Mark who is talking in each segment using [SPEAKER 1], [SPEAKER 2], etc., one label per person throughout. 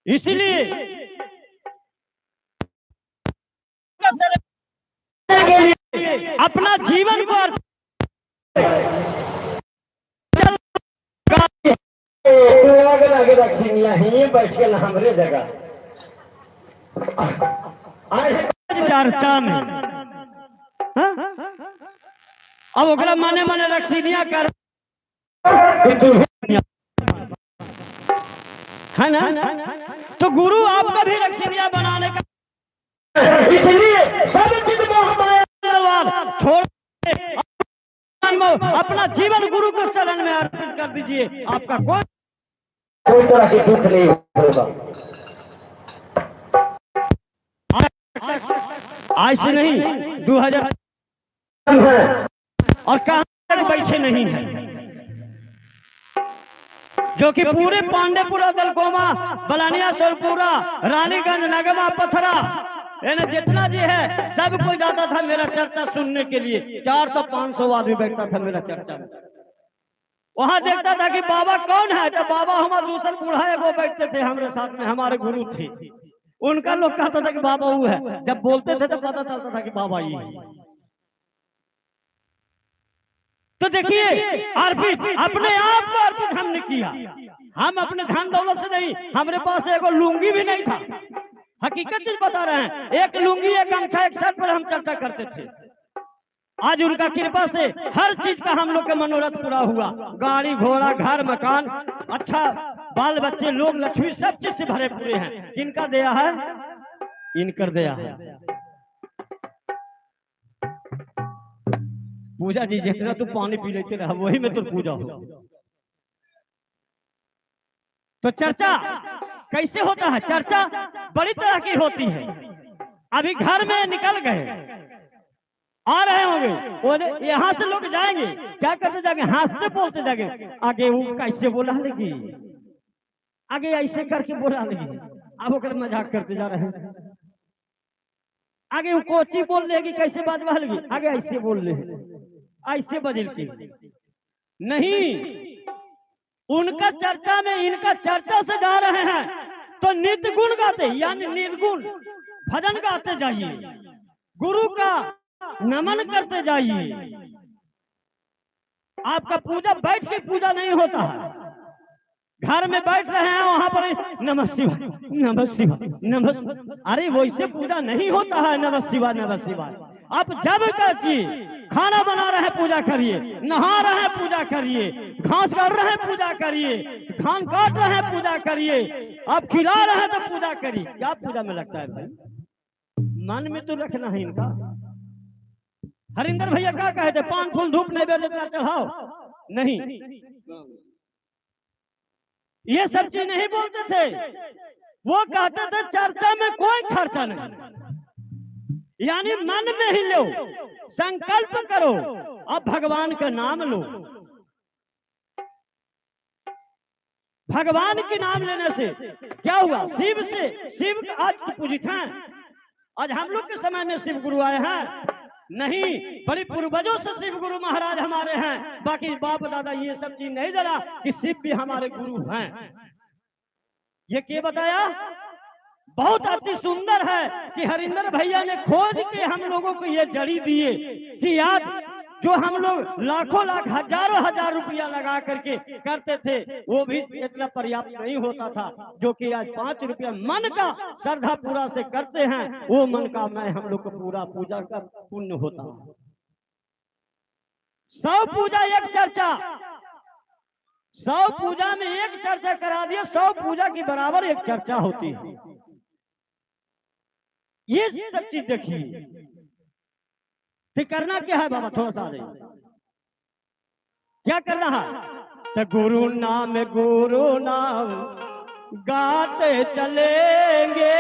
[SPEAKER 1] इसलिए अपना जीवन को
[SPEAKER 2] आगे रखी यहीं बैठ के हमरे जगह
[SPEAKER 1] चर्चा में अब ओकरा माने माने रक्सीनिया कर है ना, तो गुरु आपका भी रक्सीनिया बनाने का,
[SPEAKER 2] इसलिए सब चीज
[SPEAKER 1] छोड़ अपना जीवन गुरु के शरण में अर्पित कर दीजिए। आपका
[SPEAKER 2] कोई तरह की दुख नहीं होगा।
[SPEAKER 1] आज से नहीं 2000 और कहां तक बैठे नहीं है, जो कि पूरे पांडेपुरा, दलकोमा, बलानिया, सोलपुरा, रानीगंज, नगमा, पथरा जितना जी है सब कोई जाता था मेरा चर्चा सुनने के लिए। 400-500 आदमी बैठता था मेरा चर्चा में। वहां देखता था कि बाबा कौन है, तो बाबा हमारा दूसर बूढ़ा है वो बैठते थे हमारे साथ में, हमारे गुरु थे। उनका लोग कहता था कि बाबा वो है, जब बोलते थे तो पता चलता था कि बाबा ये है। तो देखिए अर्पित अपने आप को अर्पित हमने किया। हम अपने धन दौलत से नहीं, हमारे पास एगो लुंगी भी नहीं था। हकीकत चीज बता रहे हैं, एक लुंगी, एक गमछा, एक शर्ट पर हम चर्चा करते थे। आज उनका कृपा से हर चीज का हम लोग का मनोरथ पूरा हुआ। गाड़ी घोड़ा, घर मकान, अच्छा बाल बच्चे, लोग लक्ष्मी, सब चीज से भरे पूरे हैं। किनका दया है? इनकर दया है। पूजा जी जितना तू पानी पी लेते रहा वही में तो पूजा हो। तो चर्चा कैसे होता है? चर्चा बड़ी तरह की होती है। अभी घर में निकल गए, आ रहे होंगे, यहाँ से लोग जाएंगे, क्या करते जाएंगे? हंसते बोलते जाएंगे, आगे वो कैसे बोला लेगी, आगे ऐसे करके बोला लेगी। अब वो मजाक करते जा रहे हैं। आगे वो कोची बोल लेगी, कैसे बात बहलगी, आगे ऐसे बोल ले, ऐसे बदलती नहीं। उनका चर्चा में, इनका चर्चा से जा रहे हैं तो नित्य गुण गाते, यानी निर्गुण भजन गाते जाइए, गुरु का नमन करते जाइए। आपका पूजा बैठ के पूजा नहीं होता है। घर में बैठ रहे हैं, वहां पर नमः शिवाय, नमः शिवाय, नमः, अरे वैसे पूजा नहीं होता है। नमः शिवाय, नमः शिवाय। आप जब करिए, खाना बना रहे हैं पूजा करिए, नहा रहे हैं पूजा करिए, घास काट रहे हैं पूजा करिए, धान काट रहे हैं पूजा करिए, आप खिला रहे हैं तो पूजा करिए। क्या पूजा में लगता है भाई? मन में तो रखना है इनका। हरिंदर भैया क्या कहे थे? पान फूल धूप नैवेद्य इतना चढ़ाओ नहीं, ये सब चीज नहीं बोलते थे। वो कहते थे चर्चा में कोई खर्चा नहीं, यानी मन में ही लो, संकल्प करो, अब भगवान का नाम लो। भगवान के नाम लेने से क्या हुआ? शिव से, शिव आज पूजित हैं। आज हम लोग के समय में शिव गुरु आए हैं नहीं, बड़ी पूर्वजों से शिव गुरु महाराज हमारे हैं। बाकी बाप दादा ये सब चीज नहीं जरा कि शिव भी हमारे गुरु हैं। ये क्या बताया? बहुत अति सुंदर है कि हरिंदर भैया ने खोज के हम लोगों को ये जड़ी दिए कि आज जो हम लोग लाखों लाख, हजारों हजार रुपया लगा करके करते थे, वो भी इतना पर्याप्त नहीं होता था। जो कि आज 5 रुपया मन का श्रद्धा पूरा से करते हैं, वो मन का मैं हम लोग को पूरा पूजा का पुण्य होता है। 100 पूजा एक चर्चा, 100 पूजा में एक चर्चा करा दिया, 100 पूजा की बराबर एक चर्चा होती है। ये सब चीज देखिए। फिर करना क्या है बाबा? थोड़ा सा क्या करना है? तो गुरु नाम गाते चलेंगे,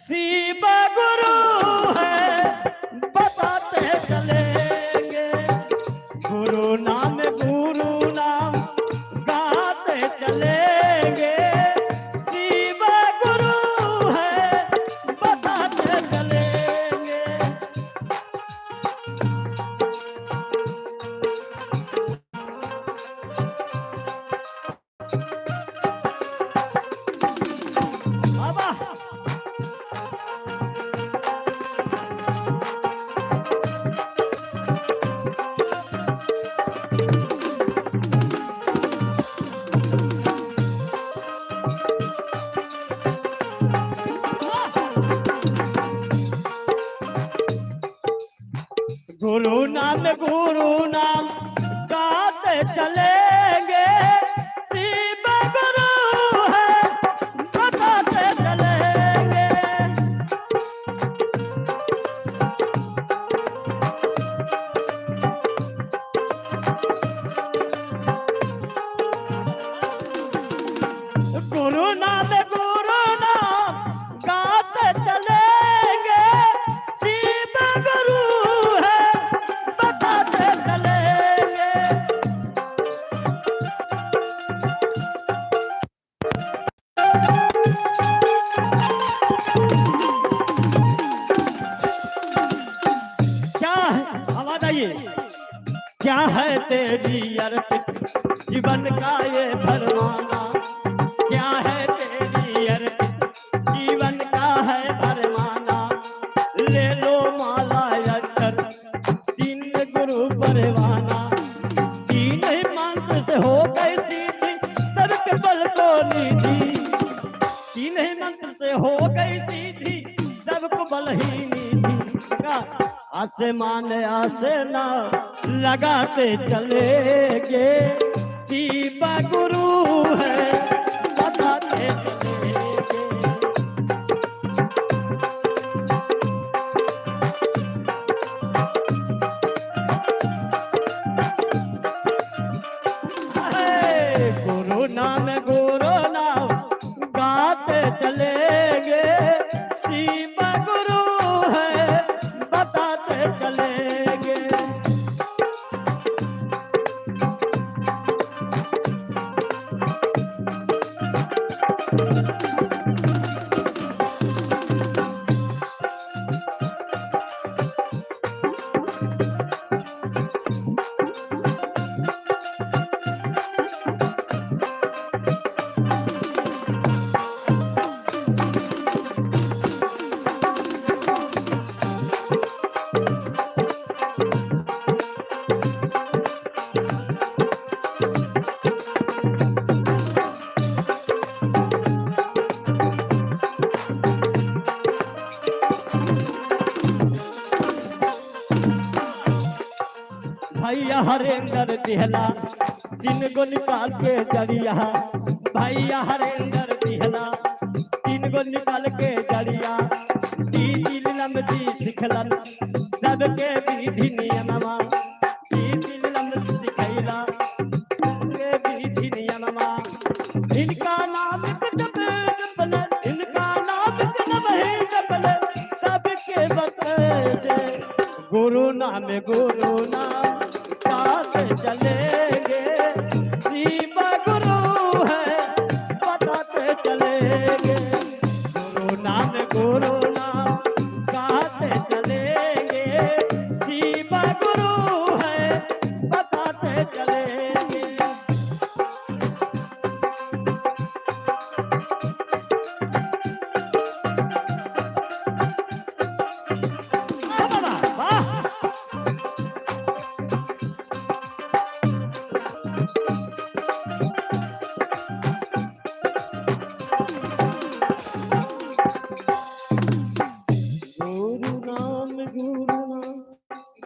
[SPEAKER 1] शिव गुरु है बताते चलेंगे। गुरु नाम गाते चलेंगे, शिव गुरु है बताते चलेंगे। गुरु नाम गाते चलेंगे, शिव गुरु है बताते चलेंगे। गुरु नाम गाते चलेंगे, शिव गुरु है बताते चलेंगे। क्या है, आवाज आइए, क्या है तेरी अर्पित जीवन का ये फरमाना, क्या है तेरी अर्पित जीवन का है फरमाना। ले लो माला अक्षर तीन गुरु परवाना, तीन ही मंत्र से हो गई सीधी सबके बल को निधि, तीन ही मंत्र से हो गई सीधी सबको बल ही निधि। आसमान आसना लगाते चलेंगे, शिव गुरु है बताते चलेंगे। गुरु नाम गाते चलेंगे, शिव गुरु है बताते चलेंगे। भैया हरेंद्र दिहला तीन गो निकाल के जड़िया, भैया हरेंद्र दिहला तीन गो निकाल के जड़िया। दीदी लम्बी सिखलन सबके विधि नियमवा, दीदी लम्बी सिखैला सबके विधि नियमवा। इनका नाम जपल, इनका नाम जपल सबके बते। गुरु नाम गाते चलेंगे, शिव गुरु है बताते चलेंगे। गुरु नाम गाते चलेंगे, शिव गुरु है बताते चलेंगे।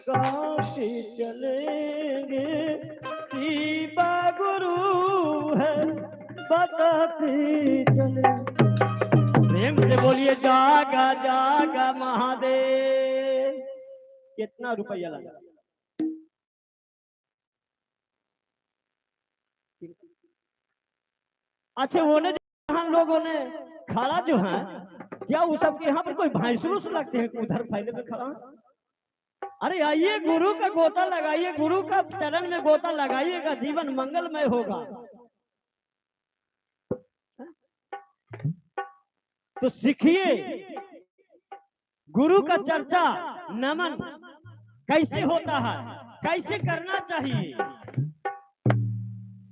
[SPEAKER 1] गाते चलेंगे, शिव गुरु है बताते चले। प्रेम से बोलिए जागा जागा महादेव। कितना रुपया लगा? अच्छा वो ने यहाँ लोगों ने खड़ा जो है, क्या वो सबके यहाँ पर कोई भैंसुर लगते हैं उधर फैले में खड़ा? अरे आइए गुरु का गोता लगाइए, गुरु का चरण में गोता लगाइएगा, जीवन मंगलमय होगा। तो सीखिए गुरु का चर्चा नमन कैसे होता है, कैसे करना चाहिए।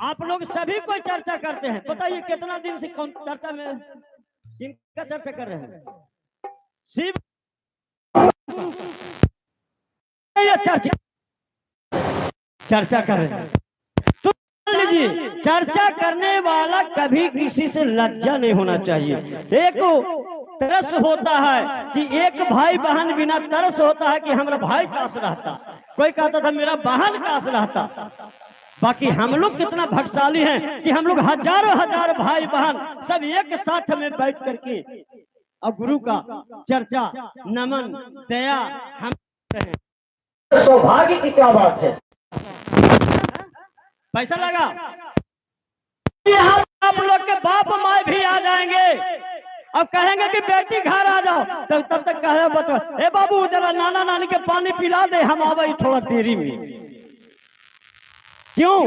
[SPEAKER 1] आप लोग सभी कोई चर्चा करते हैं, बताइए कितना दिन से कौन चर्चा में किनका चर्चा कर रहे हैं? शिव चर्चा कर रहे हैं। तो लीजिए, चर्चा करने वाला कभी किसी से लज्जा नहीं होना चाहिए। एक तरस होता है कि एक भाई बहन बिना तरस होता है कि हमारा भाई पास रहता, कोई कहता था मेरा वाहन काश रहता। बाकी हम लोग कितना भाग्यशाली हैं कि हम लोग हजारों हजार भाई बहन सब एक साथ में बैठ करके और गुरु का चर्चा, नमन, दया हम करते हैं।
[SPEAKER 2] सौभाग्य की क्या बात है।
[SPEAKER 1] पैसा लगा यहाँ आप लोग के बाप माए भी आ जाएंगे और कहेंगे कि बेटी घर आ जाओ, तो तब तक कहे बच्चों ए बाबू जरा नाना नानी के पानी पिला दे, हम आवे थोड़ा देरी में। क्यों?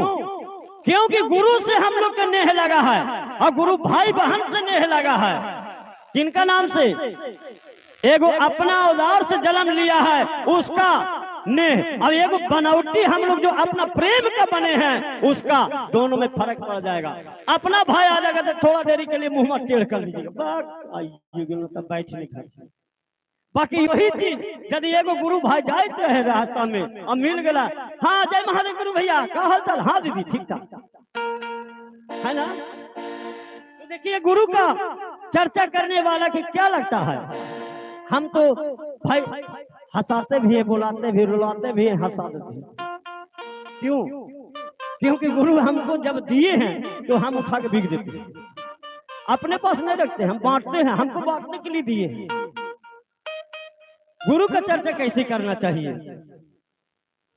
[SPEAKER 1] क्योंकि गुरु से हम लोग का नेह लगा है और गुरु भाई बहन से नेह लगा है। किनका नाम से? एगो अपना औजार से जन्म लिया है उसका नेह, और एगो बनौटी हम लोग जो अपना प्रेम का बने हैं उसका, दोनों में फर्क पड़ जाएगा। अपना भाई आ जाएगा तो थोड़ा देरी के लिए मुंह में टेढ़ कर लीजिएगा, तब बैठ नहीं खा। बाकी वही चीज यदि एगो गुरु भाई जाए रहे रास्ता में और मिल गया, हाँ जय महादेव गुरु भैया का हाल चाल, हाँ दीदी ठीक ठाक है ना। तो देखिए गुरु का चर्चा करने वाला की क्या लगता है, हम तो भाई हंसाते भी है, बुलाते भी, रुलाते भी है, हंसाते भी। क्यों? क्योंकि गुरु हमको जब दिए हैं तो हम उठा के बिक देते हैं, अपने पास नहीं रखते, हम बांटते हैं, हमको बांटने के लिए दिए हैं। गुरु का चर्चा कैसे करना चाहिए?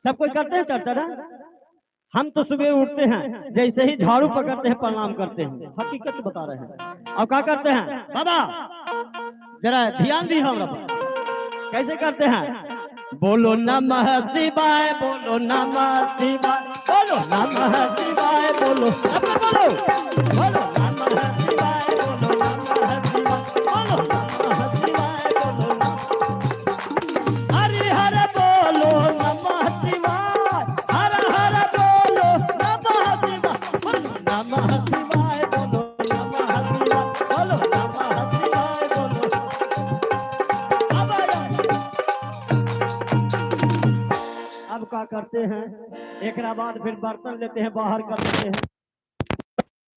[SPEAKER 1] सब कोई करते हैं चर्चा ना। हम तो सुबह उठते हैं जैसे ही झाड़ू पकड़ते हैं प्रणाम करते हैं, हकीकत बता रहे हैं। और क्या करते हैं बाबा जरा ध्यान दी हमरा पर, कैसे करते हैं? बोलो नमः शिवाय, बोलो नमः शिवाय, बोलो नमः शिवाय, बोलो बोलो बोलो नमः शिवाय, बोलो नमः शिवाय, बोलो नमः शिवाय, बोलो हरि हर बोलो नमः शिवाय, हर हर बोलो नमः शिवाय, बोलो नमः शिवाय, बोलो नमः शिवाय, बोलो नमः शिवाय, बोलो। अब क्या करते हैं? एक बाद फिर बर्तन लेते हैं, बाहर कर देते हैं,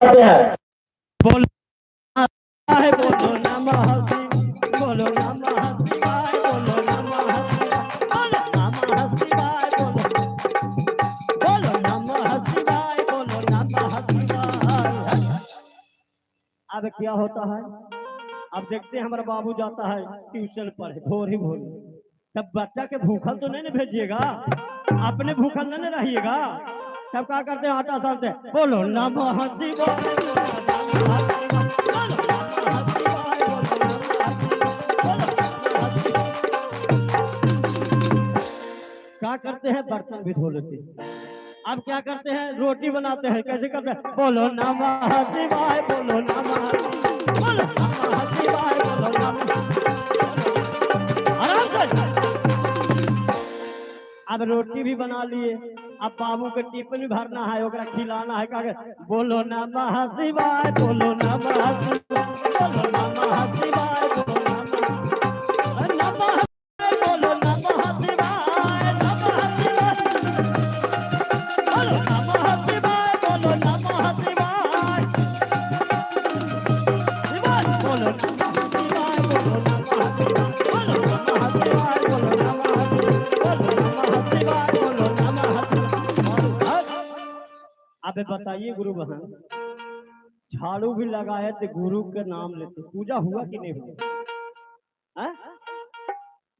[SPEAKER 1] बोलो है, बोलो नमः शिवाय, बोलो नमः शिवाय, बोलो नमः शिवाय, बोलो नमः शिवाय, बोलो नमः शिवाय, बोलो नमः शिवाय। अब क्या होता है? अब देखते हैं हमारा बाबू जाता है ट्यूशन पर भोर ही भोर, तब बच्चा के भूखल तो नहीं भेजिएगा, अपने भूखल नहीं रहिएगा। तब क्या करते हैं? आटा सानते, बोलो नमः शिवाय, क्या करते हैं? बर्तन भी धो लेते हैं। अब क्या करते हैं? रोटी बनाते हैं। कैसे करते हैं? बोलो नमः शिवाय, बोलो नमः शिवाय, बोलो नमः। आराम से। अब रोटी भी बना लिए, अब बाबू के टिफिन भी भरना है, ओकरा खिलाना है। क्या बोलो नमः शिवाय, बोलो नमः शिवाय, बोलो नमः शिवाय, बोलो अब बताइए गुरु बहन, झाड़ू भी लगाए तो गुरु के नाम लेते, पूजा हुआ कि नहीं हुआ?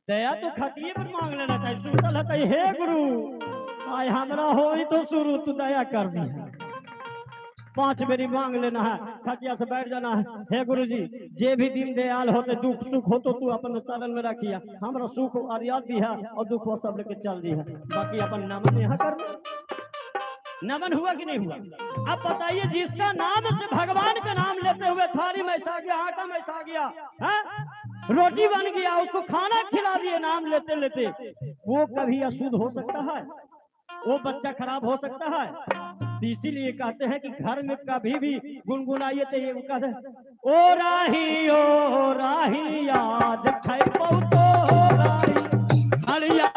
[SPEAKER 1] दया तो खटिए पर मांग लेना चाहिए, सुतल है तो हे गुरु आय हमरा हो तो शुरू तू दया कर दी, 5 बेरी मांग लेना है, खटिया से बैठ जाना है। हे गुरु जी जे भी दिन दयाल होते, दुख सुख हो तो तू अपन शरण में रखिया, हमरा सुख और याद दी है और दुख वो सब लेके चल दी है, बाकी अपन नमन यहाँ कर। नमन हुआ कि नहीं हुआ? अब बताइए, जिसका नाम से भगवान का नाम लेते हुए थाली में आ गया, आटा में आ गया, रोटी बन गया, उसको खाना खिला दिए नाम लेते लेते, वो कभी अशुद्ध हो सकता है? वो बच्चा खराब हो सकता है? इसीलिए कहते हैं कि घर में कभी भी गुनगुनाइए तो ये कहते हैं, ओ राही याद खैबौ तो राही हरिया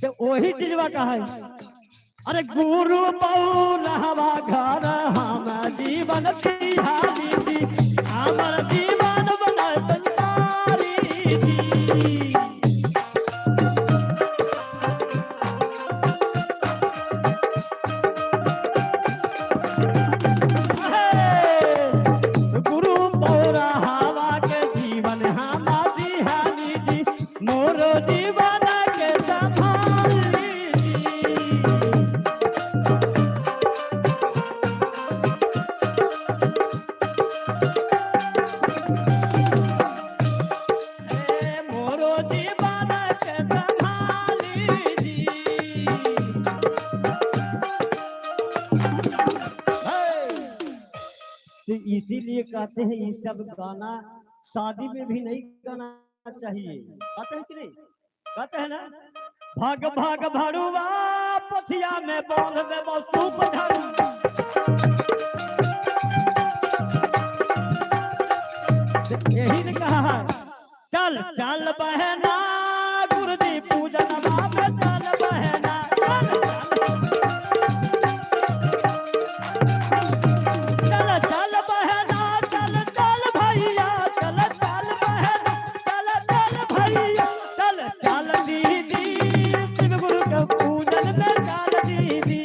[SPEAKER 1] तो वही चीजवा का है। अरे गुरु पौलहवा घर हम जीवन तिहारी जी, हमर जीवन बन संसारी जी। गुरु पौलहवा के जीवन हम तिहारी जी, मोरो जीवन के संभाली जी। मोरो जीवन के संभाली जी। तो इसीलिए कहते हैं ये सब गाना शादी में भी नहीं गाना चाहिए। कहते हैं कि नहीं? कहते हैं ना, भाग भाग भड़ुआ पथिया में बांध दे सूप झाड़ू। यही ने कहा है, चल चल बहना गुरुजी पूजन में चल बहना, चल चल बहना, चल चल भैया, चल चल बहना, चल चल भैया, चल चल दीदी शिव गुरु के पूजन में चल दीदी।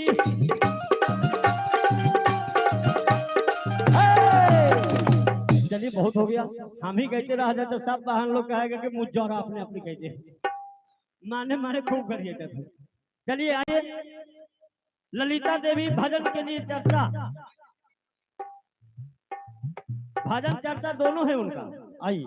[SPEAKER 1] चलिए बहुत हो गया, हम ही कहते रह जाते, सब बहन लोग कहेगा कि मुझ जौरा अपने अपने कहते माने माने खूब करिए कहते। चलिए आइए, ललिता देवी भजन के लिए चर्चा, भजन चर्चा दोनों है उनका। आइए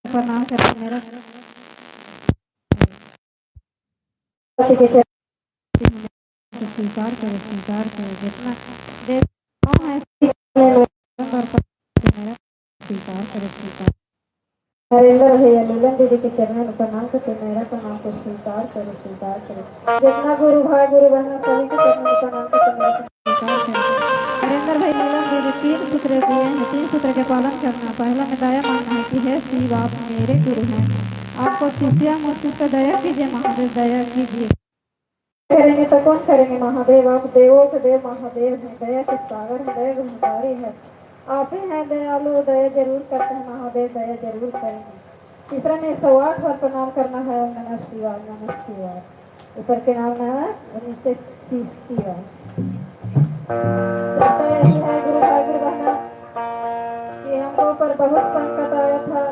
[SPEAKER 3] प्रणाम करते मेरा स्वीकार करो जितना देव है मेरा स्वीकार करो।
[SPEAKER 4] हरिंदर भैया नीलम दीदी के चरणों में प्रणाम करते मेरा प्रणाम को स्वीकार करो जितना गुरु भाई गुरु बहन सभी के चरणों में प्रणाम करते मेरा
[SPEAKER 3] स्वीकार करो। हरिंदर भाई नीलम दीदी 3 सूत्र दिए हैं, 3 सूत्र के पालन करना। पहला में दया मानना है कि हे शिव आप मेरे गुरु हैं, आपको शिष्या मुझ पर दया कीजिए महादेव दया कीजिए।
[SPEAKER 4] करेंगे तो कौन करेंगे महादेव, आप देवों के देव महादेव हैं, दया के सागर हैं, दया गुणकारी है, आप ही हैं दयालु, दया जरूर करते हैं महादेव, दया जरूर करेंगे। तीसरा में 108 बार प्रणाम करना है, नमः शिवाय नमः शिवाय, ऊपर के नाम है नीचे शिवाय। यही है गुरु भाई गुरु बहना कि हम लोग पर बहुत संकट आया था,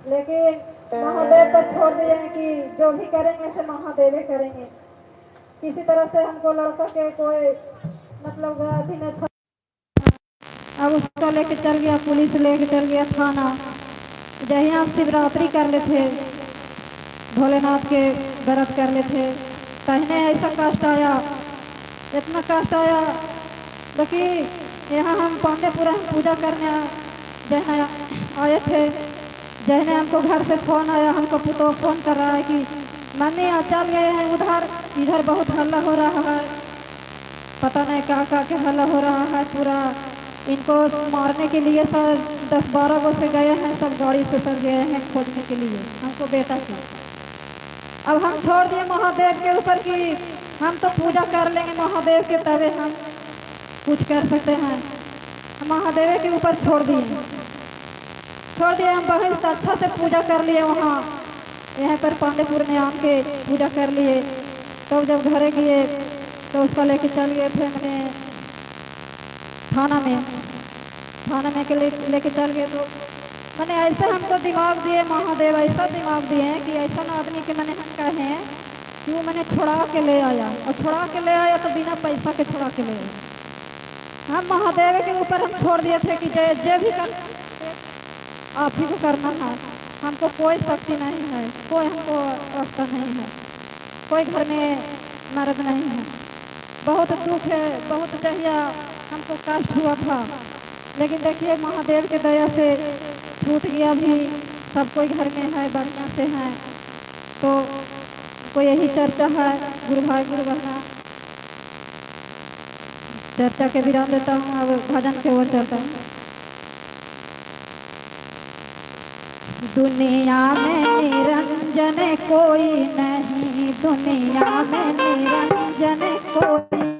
[SPEAKER 4] लेकिन महादेव तो छोड़ दिए हैं कि जो भी करेंगे से महादेव ही करेंगे। किसी तरह से हमको लड़का के कोई मतलब अभी न था,
[SPEAKER 3] अब उसको लेके चल गया, पुलिस लेके चल गया थाना। जहीं हम शिवरात्रि कर लेते, भोलेनाथ के व्रत कर लेते, कहने ऐसा कष्ट आया, इतना कष्ट आया। लेकिन यहाँ हम पांडेपुरा पूजा करने जहाँ आए थे, जहने हमको घर से फोन आया, हमको पुतो फोन कर रहा है कि मम्मी चल गए हैं उधर, इधर बहुत हल्ला हो रहा है, पता नहीं क्या के हल्ला हो रहा है, पूरा इनको मारने के लिए सर 10-12 गो से गए हैं, सब गाड़ी से सर गए हैं खोजने के लिए हमको बेटा की। अब हम छोड़ दिए महादेव के ऊपर कि हम तो पूजा कर लेंगे महादेव के, तबे हम कुछ कर सकते हैं। महादेव के ऊपर छोड़ दिए हम बहुत अच्छा से पूजा कर लिए वहाँ यहाँ पर पांडेपुर में आके पूजा कर लिए। तो जब घरे गए तो उसको लेके चल गए थे मैंने थाना में के लेके चल गए। तो मैंने ऐसे हमको दिमाग दिए महादेव, ऐसा दिमाग दिए हैं कि ऐसा ना आदमी के मैंने हम कहे हैं कि वो मैंने छुड़ा के ले आया, और छुड़ा के ले आया तो बिना पैसा के छुड़ा के ले आया। हम महादेव के ऊपर हम छोड़ दिए थे कि जो भी कर आप ही को करना है, हमको कोई शक्ति नहीं है, कोई हमको रास्ता नहीं है, कोई घर में मर्द नहीं है। बहुत दुख है, बहुत दहिया हमको कष्ट हुआ था, लेकिन देखिए महादेव के दया से छूट गया भी, सब कोई घर में है, बढ़िया से हैं। को यही चर्चा है। गुरु भाई गुरु बहना, चर्चा के विराम देता हूँ, अब भजन के ओर चलता हूँ। दुनिया में निरंजन कोई नहीं, दुनिया में निरंजन कोई नहीं।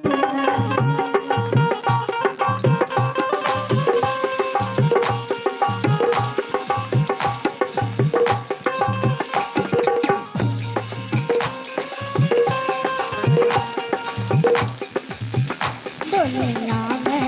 [SPEAKER 3] दुनिया में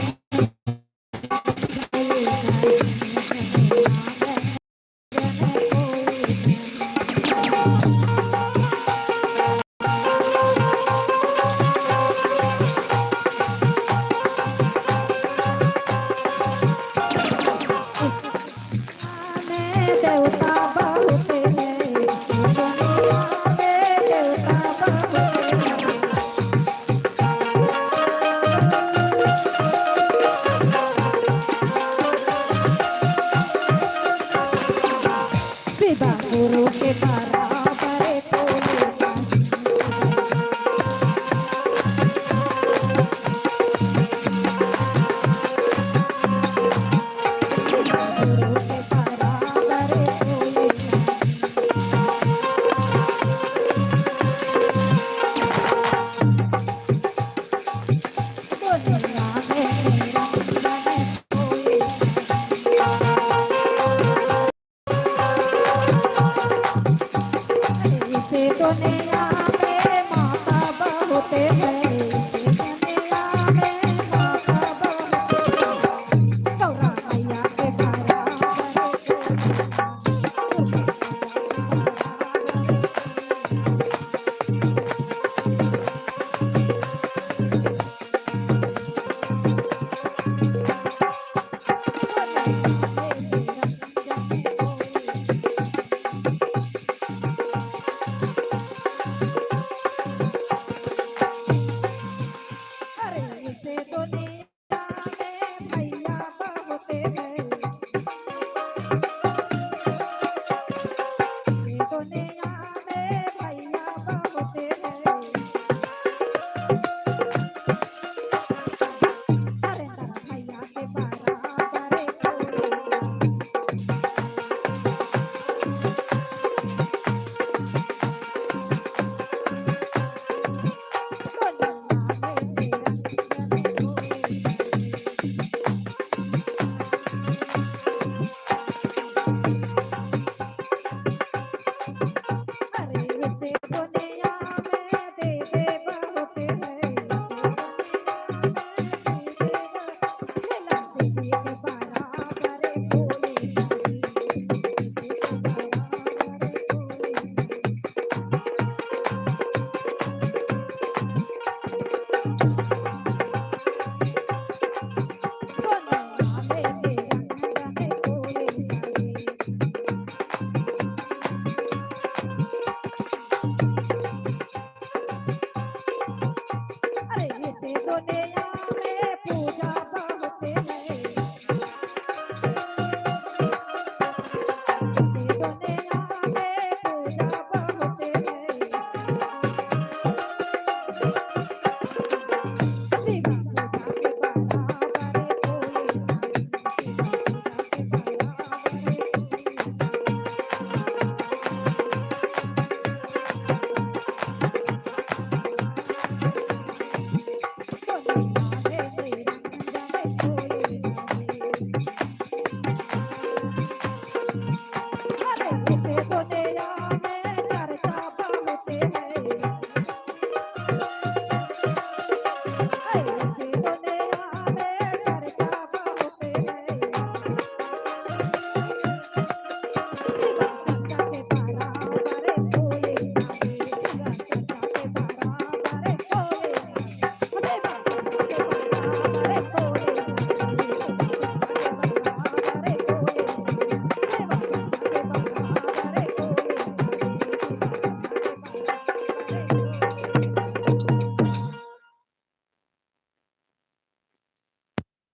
[SPEAKER 3] देवता बहुत है, दुनिया में देवता बहुत है। विदा गुरु के बराबर कोई नहीं। गुरु के बराबर कोई नहीं। दुनिया में निरंजन कोई नहीं। इसे दुनिया में माता बहुत है, इसे दुनिया में माता बहुत है। गौरा मैया के बराबर कोई नहीं। अरे इसे दुनिया में भैया बहुत है, इसे दुनिया में भैया बहुत है। अरे तेरा भैया के बराबर कोई नहीं। दुनिया में निरंजन कोई नहीं। अरे इसे दुनिया में देवे बहुत है, दुनिया में देवे के बराबर कोई नहीं। दुनिया में निरंजन कोई नहीं। अरे इसे दुनिया में पूजा बहुत है, इसे दुनिया में पूजा बहुत है। शिवा पूजा के बराबर कोई नहीं, शिवा पूजा के बराबर दुनिया में निरंजन कोई नहीं। अरे इसे दुनिया में चर्चा बहुत है, अरे इसे दुनिया में चर्चा बहुत है। शिवा चर्चा के बराबर कोई नहीं, शिवा चर्चा के बराबर कोई नहीं। शिवा चर्चा के बराबर कोई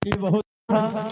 [SPEAKER 1] ये बहुत था।